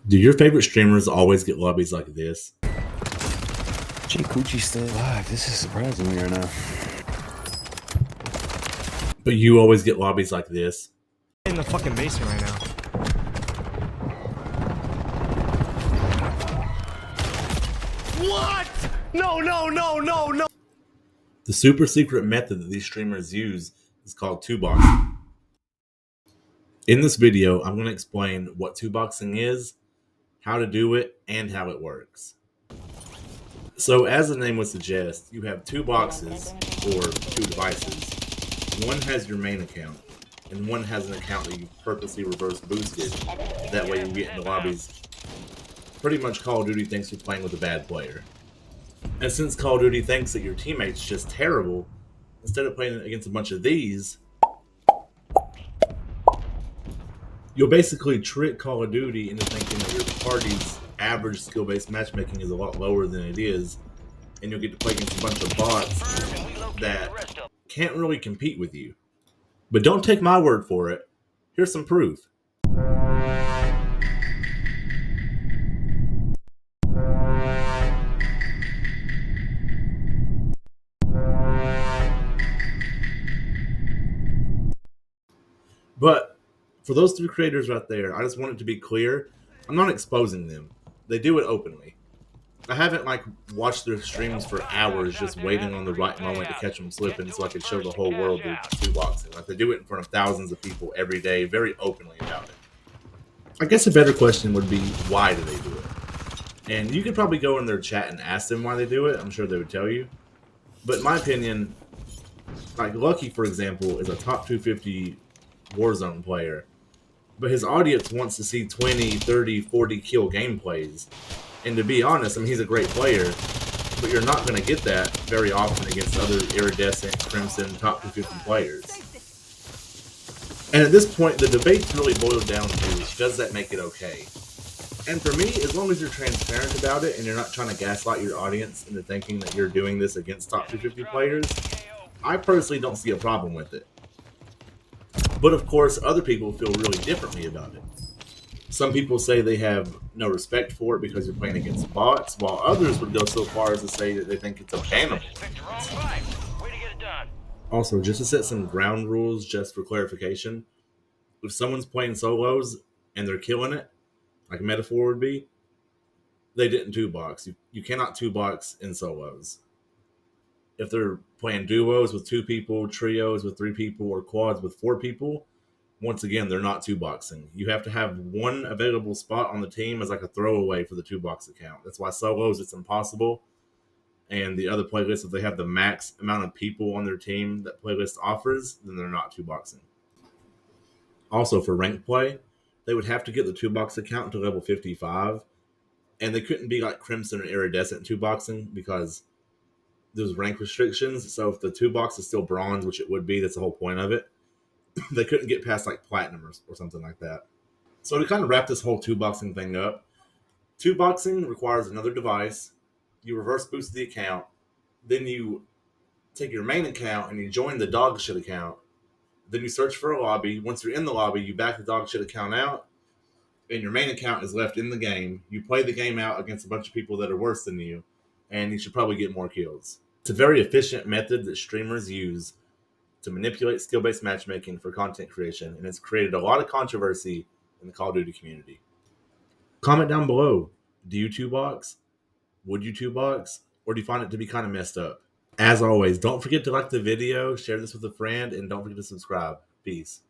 Do your favorite streamers always get lobbies like this? Jay Coochie's still alive. This is surprising me right now. But you always get lobbies like this? In the fucking basement right now. What? No. The super secret method that these streamers use is called two-boxing. In this video, I'm going to explain what two-boxing is, how to do it, and how it works. So as the name would suggest, you have two boxes, or two devices. One has your main account, and one has an account that you purposely reverse boosted. That way you get into lobbies. Pretty much Call of Duty thinks you're playing with a bad player. And since Call of Duty thinks that your teammate's just terrible, instead of playing against a bunch of these, you'll basically trick Call of Duty into thinking that your party's average skill-based matchmaking is a lot lower than it is, and you'll get to play against a bunch of bots that can't really compete with you. But don't take my word for it. Here's some proof. But for those three creators right there, I just want it to be clear, I'm not exposing them. They do it openly. I haven't watched their streams for hours just waiting on the right moment to catch them slipping so I could show the whole world they're two-boxing. They do it in front of thousands of people every day, very openly about it. I guess a better question would be, why do they do it? And you could probably go in their chat and ask them why they do it. I'm sure they would tell you. But in my opinion, Lucky, for example, is a top 250 Warzone player, but his audience wants to see 20, 30, 40 kill gameplays. And to be honest, he's a great player, but you're not going to get that very often against other iridescent, crimson, top 250 players. And at this point, the debate's really boiled down to, does that make it okay? And for me, as long as you're transparent about it and you're not trying to gaslight your audience into thinking that you're doing this against top 250 players, I personally don't see a problem with it. But of course, other people feel really differently about it. Some people say they have no respect for it because you're playing against bots, while others would go so far as to say that they think it's bannable. Also, just to set some ground rules, just for clarification, if someone's playing solos and they're killing it, like a metaphor would be, they didn't two-box. You cannot two-box in solos. If they're playing duos with 2 people, trios with 3 people, or quads with 4 people, once again, they're not two-boxing. You have to have one available spot on the team as a throwaway for the two-box account. That's why solos, it's impossible. And the other playlists, if they have the max amount of people on their team that playlist offers, then they're not two-boxing. Also, for ranked play, they would have to get the two-box account to level 55, and they couldn't be like Crimson or Iridescent two-boxing because there's rank restrictions. So if the two-box is still bronze, which it would be, that's the whole point of it, they couldn't get past platinum or something like that. So to kind of wrap this whole two-boxing thing up, two-boxing requires another device. You reverse boost the account. Then you take your main account and you join the dog shit account. Then you search for a lobby. Once you're in the lobby, you back the dog shit account out, and your main account is left in the game. You play the game out against a bunch of people that are worse than you, and you should probably get more kills. It's a very efficient method that streamers use to manipulate skill-based matchmaking for content creation, and it's created a lot of controversy in the Call of Duty community. Comment down below, do you two-box? Would you two-box? Or do you find it to be kind of messed up? As always, don't forget to like the video, share this with a friend, and don't forget to subscribe. Peace.